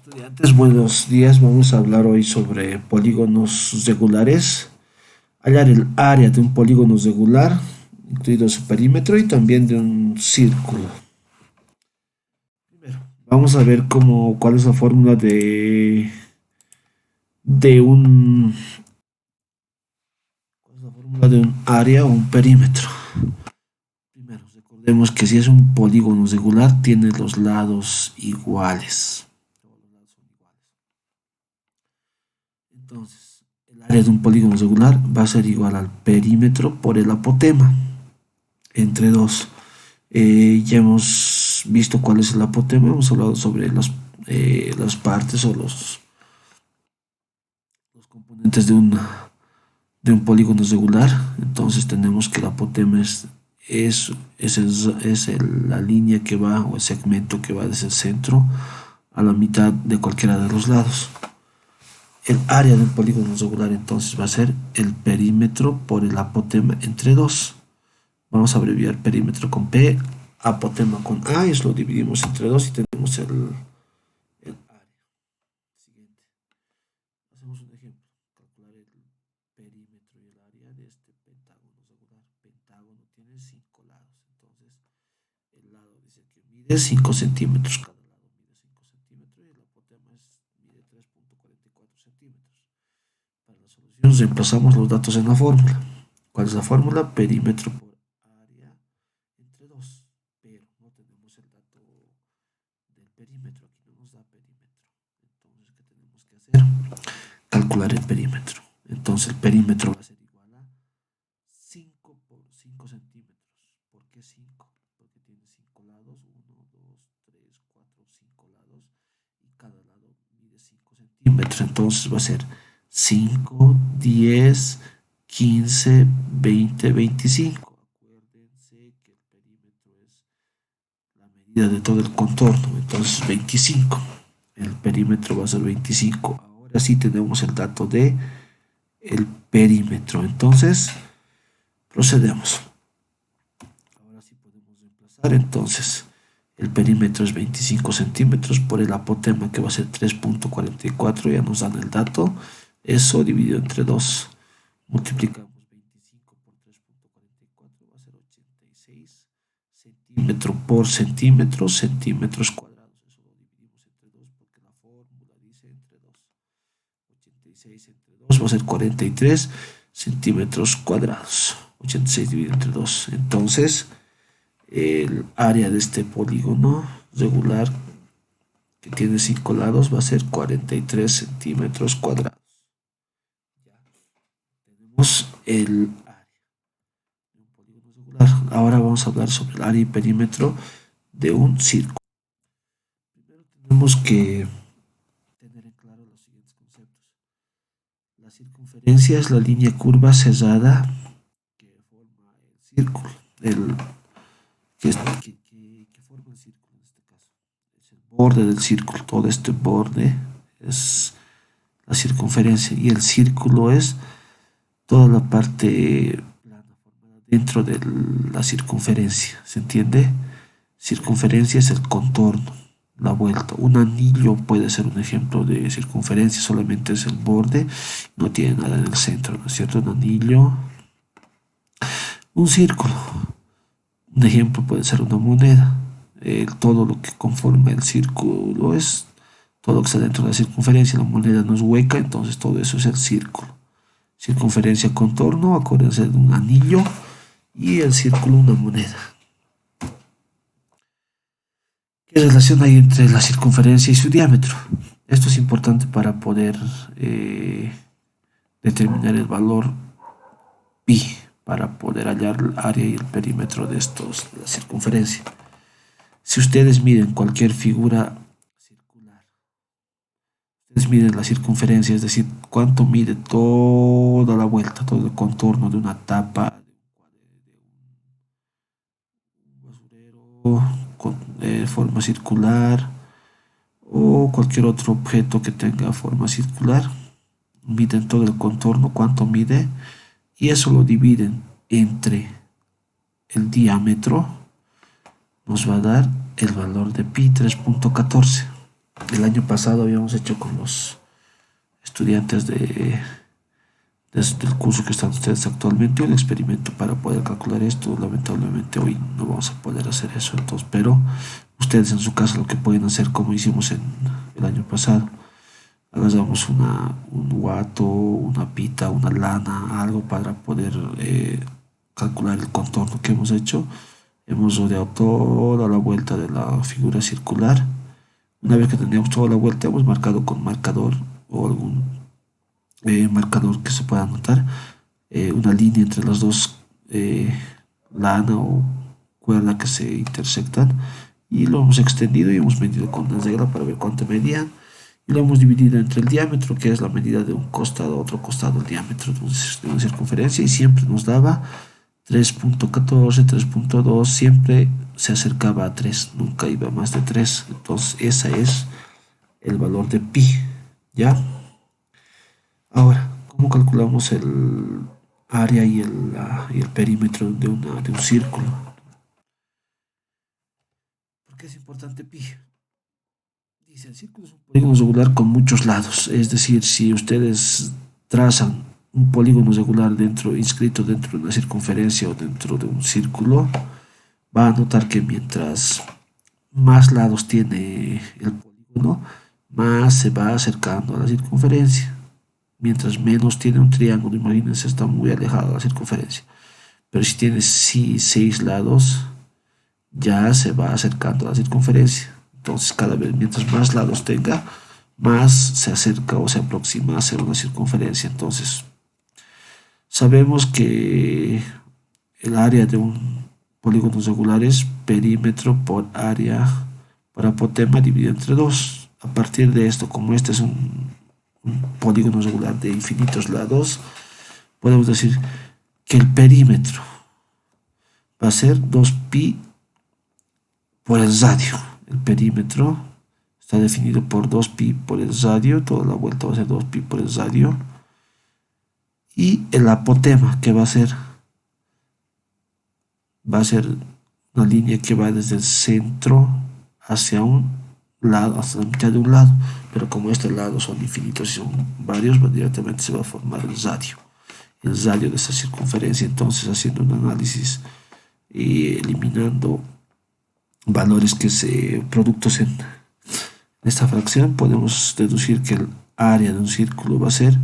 Estudiantes, buenos días. Vamos a hablar hoy sobre polígonos regulares. Hallar el área de un polígono regular, incluido su perímetro, y también de un círculo. Primero, vamos a ver cuál es la fórmula de un, cuál es la fórmula de un área o un perímetro. Primero, recordemos que si es un polígono regular, tiene los lados iguales. Todos los lados son iguales. Entonces, el área de un polígono regular va a ser igual al perímetro por el apotema entre 2. Ya hemos visto cuál es el apotema, hemos hablado sobre las partes o los componentes de un polígono regular. Entonces tenemos que el apotema es la línea que va o el segmento que va desde el centro a la mitad de cualquiera de los lados. El área del polígono regular entonces va a ser el perímetro por el apotema entre 2. Vamos a abreviar perímetro con P, apotema con A, y eso lo dividimos entre 2 y tenemos el área. Siguiente. Hacemos un ejemplo. Calcular el perímetro y el área de este pentágono regular. Pentágono tiene 5 lados. Entonces, el lado dice que mide 5 centímetros. Cada lado mide 5 centímetros y el apotema mide 3,44 centímetros. Para la solución reemplazamos los datos en la fórmula. ¿Cuál es la fórmula? Perímetro por área entre 2. Pero no tenemos el dato del perímetro. Aquí no nos da perímetro. Entonces, ¿qué tenemos que hacer? Calcular el perímetro. Entonces, el perímetro va a ser igual a 5 por 5 centímetros. ¿Por qué 5? Porque tiene 5 lados. 1, 2, 3, 4, 5 lados. Y cada lado mide 5 centímetros. Entonces va a ser 5, 10, 15, 20, 25. Acuérdense que el perímetro es la medida de todo el contorno, entonces 25. El perímetro va a ser 25. Ahora sí tenemos el dato de el perímetro. Entonces procedemos. Ahora sí podemos reemplazar. Entonces el perímetro es 25 centímetros por el apotema que va a ser 3,44. Ya nos dan el dato. Eso dividido entre 2. Multiplicamos 25 por 3,44, va a ser 86 centímetro por centímetro, centímetros cuadrados. Eso lo dividimos entre 2 porque la fórmula dice entre 2. 86 entre 2 va a ser 43 centímetros cuadrados. 86 dividido entre 2. Entonces, el área de este polígono regular que tiene 5 lados va a ser 43 centímetros cuadrados. Tenemos el área de un polígono regular. Ahora vamos a hablar sobre el área y perímetro de un círculo. Primero tenemos que tener en claro los siguientes conceptos. La circunferencia es la línea curva cerrada que forma el círculo. Que forma el círculo en este caso. Es el borde del círculo. Todo este borde es la circunferencia y el círculo es toda la parte plana formada dentro de la circunferencia. ¿Se entiende? Circunferencia es el contorno, la vuelta. Un anillo puede ser un ejemplo de circunferencia, solamente es el borde, no tiene nada en el centro, ¿no es cierto? Un anillo, un círculo. Un ejemplo puede ser una moneda. Todo lo que conforma el círculo es todo lo que está dentro de la circunferencia. La moneda no es hueca, entonces todo eso es el círculo. Circunferencia, contorno, acuérdense de un anillo, y el círculo una moneda. ¿Qué relación hay entre la circunferencia y su diámetro? Esto es importante para poder determinar el valor pi, para poder hallar el área y el perímetro de la circunferencia. Si ustedes miden cualquier figura circular, ustedes miden la circunferencia, es decir, cuánto mide toda la vuelta, todo el contorno de una tapa, de un basurero con forma circular o cualquier otro objeto que tenga forma circular. Miden todo el contorno, cuánto mide, y eso lo dividen entre el diámetro, nos va a dar el valor de pi 3,14. El año pasado habíamos hecho con los estudiantes del curso que están ustedes actualmente un experimento para poder calcular esto. Lamentablemente hoy no vamos a poder hacer eso, entonces, pero ustedes en su casa lo que pueden hacer como hicimos en el año pasado, agarramos un guato, una pita, una lana, algo para poder calcular el contorno que hemos hecho. Hemos rodeado toda la vuelta de la figura circular. Una vez que teníamos toda la vuelta, hemos marcado con marcador o algún marcador que se pueda anotar una línea entre las dos lana o cuerda que se intersectan, y lo hemos extendido y hemos medido con una regla para ver cuánto medían, y lo hemos dividido entre el diámetro, que es la medida de un costado a otro costado, el diámetro de una circunferencia, y siempre nos daba 3.14, 3.2, siempre se acercaba a 3, nunca iba más de 3. Entonces ese es el valor de pi, ¿ya? Ahora, ¿cómo calculamos el área y el perímetro de un círculo? ¿Por qué es importante pi? Dice, el círculo es un polígono regular con muchos lados. Es decir, si ustedes trazan un polígono regular inscrito dentro de una circunferencia o dentro de un círculo, va a notar que mientras más lados tiene el polígono, más se va acercando a la circunferencia. Mientras menos tiene un triángulo, imagínense, está muy alejado de la circunferencia. Pero si tiene 6 lados, ya se va acercando a la circunferencia. Entonces, cada vez mientras más lados tenga, más se acerca o se aproxima a ser una circunferencia. Entonces, sabemos que el área de un polígono regular es perímetro por área por apotema dividido entre 2. A partir de esto, como este es un polígono regular de infinitos lados, podemos decir que el perímetro va a ser 2pi por el radio. El perímetro está definido por 2pi por el radio, toda la vuelta va a ser 2pi por el radio. Y el apotema, que va a ser una línea que va desde el centro hacia un lado, hasta la mitad de un lado, pero como estos lados son infinitos y son varios, directamente se va a formar el radio de esta circunferencia. Entonces, haciendo un análisis y eliminando valores productos en esta fracción, podemos deducir que el área de un círculo va a ser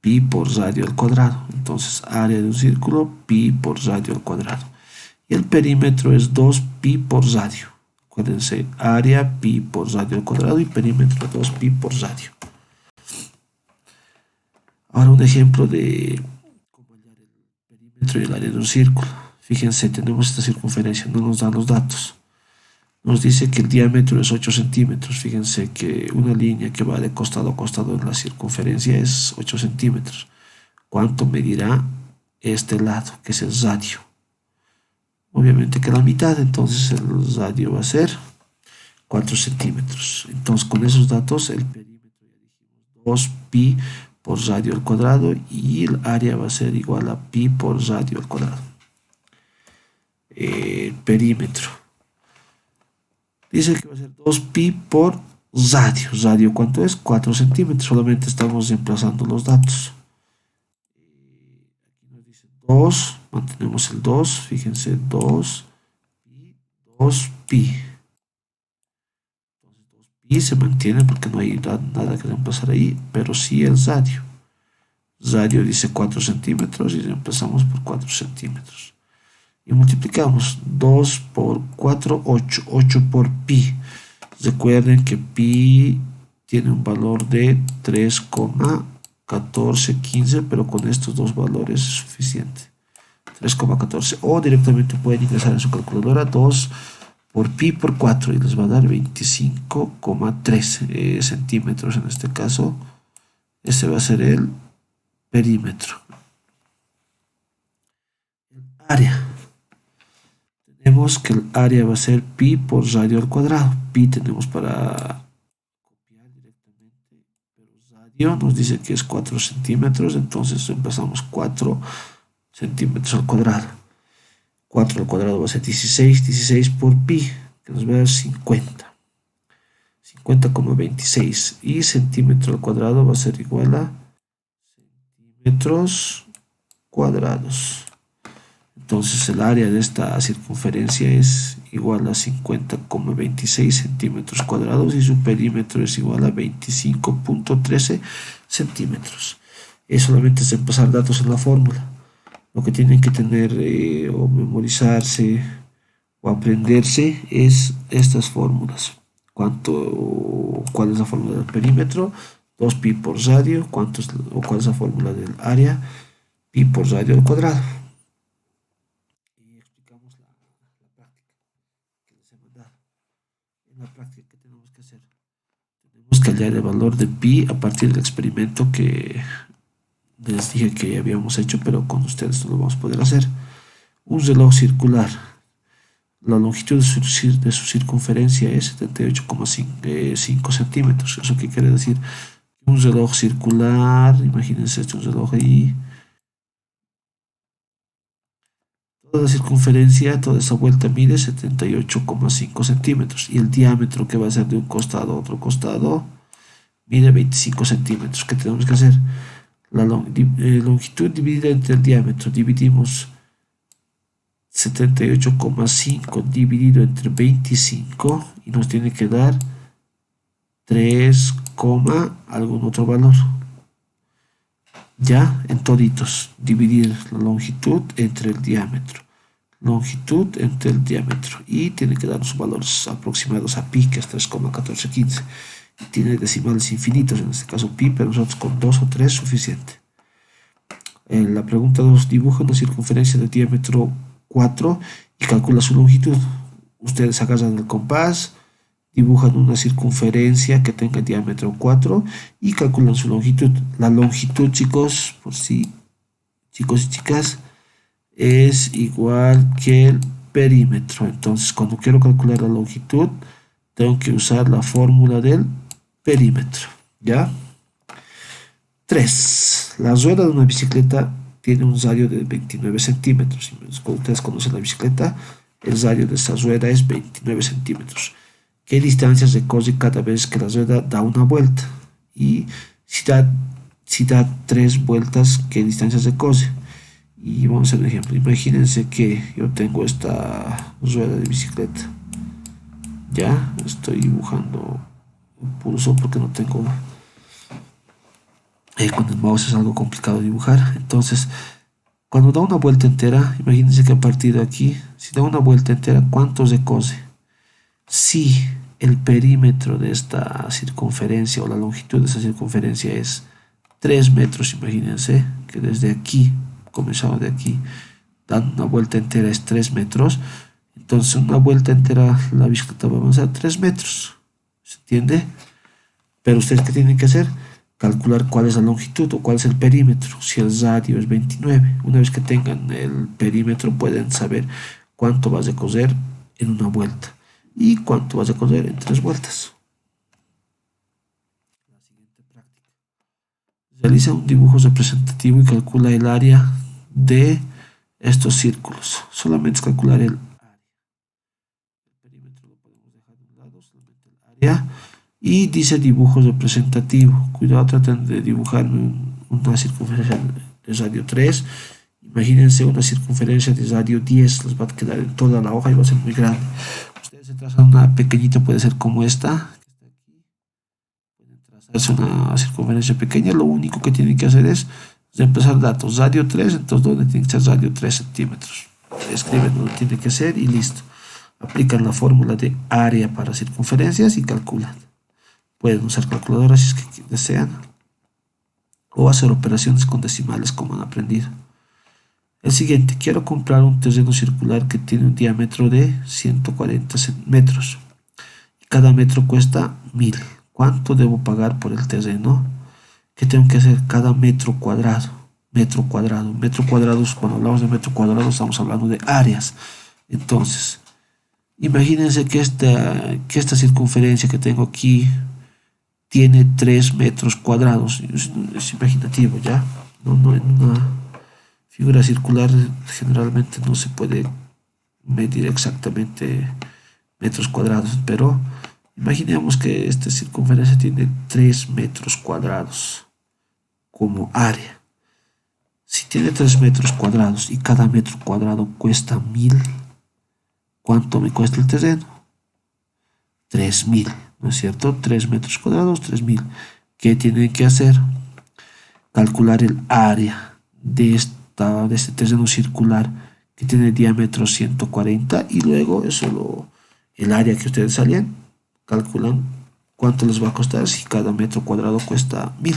pi por radio al cuadrado. Entonces, área de un círculo, pi por radio al cuadrado. Y el perímetro es 2pi por radio. Acuérdense, área pi por radio al cuadrado y perímetro 2pi por radio. Ahora un ejemplo de cómo hallar el perímetro y el área de un círculo. Fíjense, tenemos esta circunferencia, no nos dan los datos. Nos dice que el diámetro es 8 centímetros. Fíjense que una línea que va de costado a costado en la circunferencia es 8 centímetros. ¿Cuánto medirá este lado, que es el radio? Obviamente que la mitad, entonces el radio va a ser 4 centímetros. Entonces con esos datos el perímetro ya dijimos 2pi por radio al cuadrado y el área va a ser igual a pi por radio al cuadrado. Perímetro. Dice que va a ser 2pi por radio. Radio, ¿cuánto es? 4 centímetros. Solamente estamos reemplazando los datos. Aquí nos dice 2. Mantenemos el 2. Fíjense, 2 y 2pi. Entonces 2pi se mantiene porque no hay nada que reemplazar ahí. Pero sí el radio. Radio dice 4 centímetros y reemplazamos por 4 centímetros. Y multiplicamos 2 por 4, 8, 8 por pi. Recuerden que pi tiene un valor de 3,1415, pero con estos dos valores es suficiente. 3,14, o directamente pueden ingresar en su calculadora 2 por pi por 4 y les va a dar 25,3 centímetros en este caso. Este va a ser el perímetro. El área. Tenemos que el área va a ser pi por radio al cuadrado. Pi tenemos para copiar directamente, pero radio nos dice que es 4 centímetros, entonces empezamos 4 centímetros al cuadrado. 4 al cuadrado va a ser 16, 16 por pi, que nos va a dar 50. 50,26 y centímetro al cuadrado va a ser igual a metros cuadrados. Entonces el área de esta circunferencia es igual a 50,26 centímetros cuadrados y su perímetro es igual a 25,13 centímetros. Es solamente es pasar datos en la fórmula. Lo que tienen que tener o memorizarse o aprenderse es estas fórmulas. ¿Cuál es la fórmula del perímetro? 2pi por radio. ¿Cuál es la fórmula del área? Pi por radio al cuadrado. Y explicamos la práctica que les he mandado. En la práctica, ¿qué tenemos que hacer? Tenemos que hallar el valor de pi a partir del experimento que les dije que habíamos hecho, pero con ustedes no lo vamos a poder hacer. Un reloj circular. La longitud de su circunferencia es 78,5 centímetros. ¿Eso qué quiere decir? Un reloj circular, imagínense este, un reloj ahí. Toda la circunferencia, toda esa vuelta mide 78,5 centímetros. Y el diámetro que va a ser de un costado a otro costado mide 25 centímetros. ¿Qué tenemos que hacer? La longitud dividida entre el diámetro. Dividimos 78,5 dividido entre 25 y nos tiene que dar 3, algún otro valor. Ya en toditos, dividir la longitud entre el diámetro. Longitud entre el diámetro. Y tiene que darnos valores aproximados a pi, que es 3,1415. Y tiene decimales infinitos, en este caso pi, pero nosotros con 2 o 3 es suficiente. En la pregunta 2, dibuja una circunferencia de diámetro 4 y calcula su longitud. Ustedes agarran el compás, dibujan una circunferencia que tenga diámetro 4 y calculan su longitud. La longitud, chicos, por si chicos y chicas, es igual que el perímetro. Entonces, cuando quiero calcular la longitud, tengo que usar la fórmula del perímetro. ¿Ya? 3. La rueda de una bicicleta tiene un radio de 29 centímetros. Si ustedes conocen la bicicleta, el radio de esa rueda es 29 centímetros. ¿Qué distancia recorre cada vez que la rueda da una vuelta? Y si da 3 vueltas, ¿qué distancia recorre? Y vamos a hacer un ejemplo. Imagínense que yo tengo esta rueda de bicicleta. Ya estoy dibujando un pulso porque no tengo... con el mouse es algo complicado dibujar. Entonces, cuando da una vuelta entera, imagínense que a partir de aquí, si da una vuelta entera, ¿cuánto recorre? Si el perímetro de esta circunferencia o la longitud de esta circunferencia es 3 metros, imagínense que desde aquí, comenzando de aquí, dando una vuelta entera es 3 metros. Entonces, una vuelta entera la bicicleta va a avanzar 3 metros. ¿Se entiende? Pero ustedes, ¿qué tienen que hacer? Calcular cuál es la longitud o cuál es el perímetro. Si el radio es 29, una vez que tengan el perímetro pueden saber cuánto va a recorrer en una vuelta y cuánto va a recorrer en 3 vueltas. La siguiente práctica. Realiza un dibujo representativo y calcula el área de estos círculos. Solamente es calcular el área. El perímetro lo podemos dejar de un lado, solamente el área. Y dice dibujo representativo. Cuidado, traten de dibujar una circunferencia de radio 3. Imagínense una circunferencia de radio 10. Les va a quedar en toda la hoja y va a ser muy grande. Ustedes se trazan una pequeñita, puede ser como esta. Pueden trazarse una circunferencia pequeña. Lo único que tienen que hacer es reemplazar datos. Radio 3, entonces ¿dónde tiene que ser radio 3 centímetros? Escriben donde tiene que ser y listo. Aplican la fórmula de área para circunferencias y calculan. Pueden usar calculadoras si es que desean o hacer operaciones con decimales como han aprendido. El siguiente, quiero comprar un terreno circular que tiene un diámetro de 140 metros y cada metro cuesta 1000. ¿Cuánto debo pagar por el terreno? ¿Qué tengo que hacer? Cada metro cuadrado. Metro cuadrado. Metro cuadrado, cuando hablamos de metro cuadrado estamos hablando de áreas. Entonces, imagínense que esta circunferencia que tengo aquí tiene 3 metros cuadrados. Es imaginativo, ¿ya? No, en una figura circular generalmente no se puede medir exactamente metros cuadrados, pero Imaginemos que esta circunferencia tiene 3 metros cuadrados como área. Si tiene 3 metros cuadrados y cada metro cuadrado cuesta 1000, ¿cuánto me cuesta el terreno? 3000, ¿no es cierto? 3 metros cuadrados, 3000. ¿Qué tienen que hacer? Calcular el área de este terreno circular que tiene diámetro 140 y luego el área que ustedes salían, calculan cuánto les va a costar si cada metro cuadrado cuesta 1000.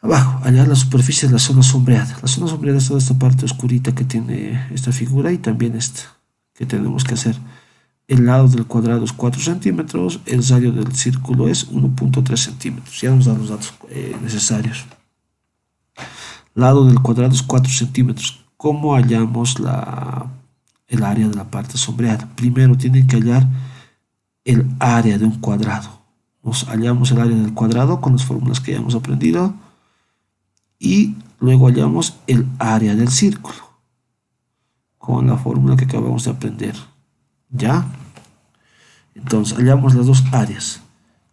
Abajo, hallar la superficie de la zona sombreada. La zona sombreada es toda esta parte oscurita que tiene esta figura y también esta que tenemos que hacer. El lado del cuadrado es 4 centímetros, el radio del círculo es 1.3 centímetros. Ya nos dan los datos necesarios. Lado del cuadrado es 4 centímetros. ¿Cómo hallamos el área de la parte sombreada? Primero tienen que hallar el área de un cuadrado. Nos hallamos el área del cuadrado con las fórmulas que ya hemos aprendido. Y luego hallamos el área del círculo con la fórmula que acabamos de aprender. ¿Ya? Entonces hallamos las dos áreas.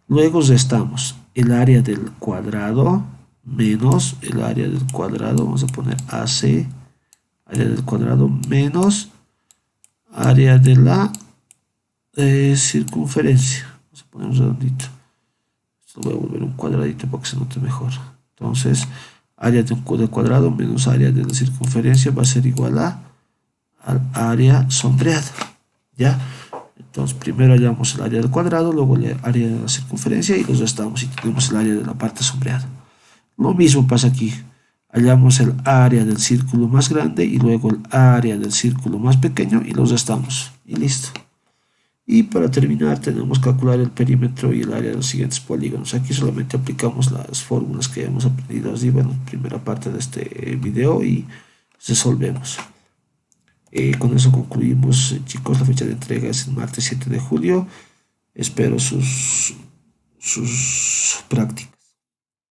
Luego restamos el área del cuadrado menos el área del cuadrado. Vamos a poner AC, área del cuadrado menos área de la circunferencia. Vamos a poner un redondito. Esto lo voy a volver un cuadradito para que se note mejor. Entonces, área del cuadrado menos área de la circunferencia va a ser igual al área sombreada. ¿Ya? Entonces, primero hallamos el área del cuadrado, luego el área de la circunferencia y los restamos y tenemos el área de la parte sombreada. Lo mismo pasa aquí. Hallamos el área del círculo más grande y luego el área del círculo más pequeño y los restamos. Y listo. Y para terminar tenemos que calcular el perímetro y el área de los siguientes polígonos. Aquí solamente aplicamos las fórmulas que hemos aprendido arriba en la primera parte de este video y resolvemos. Con eso concluimos, chicos. La fecha de entrega es el martes 7 de julio. Espero sus prácticas.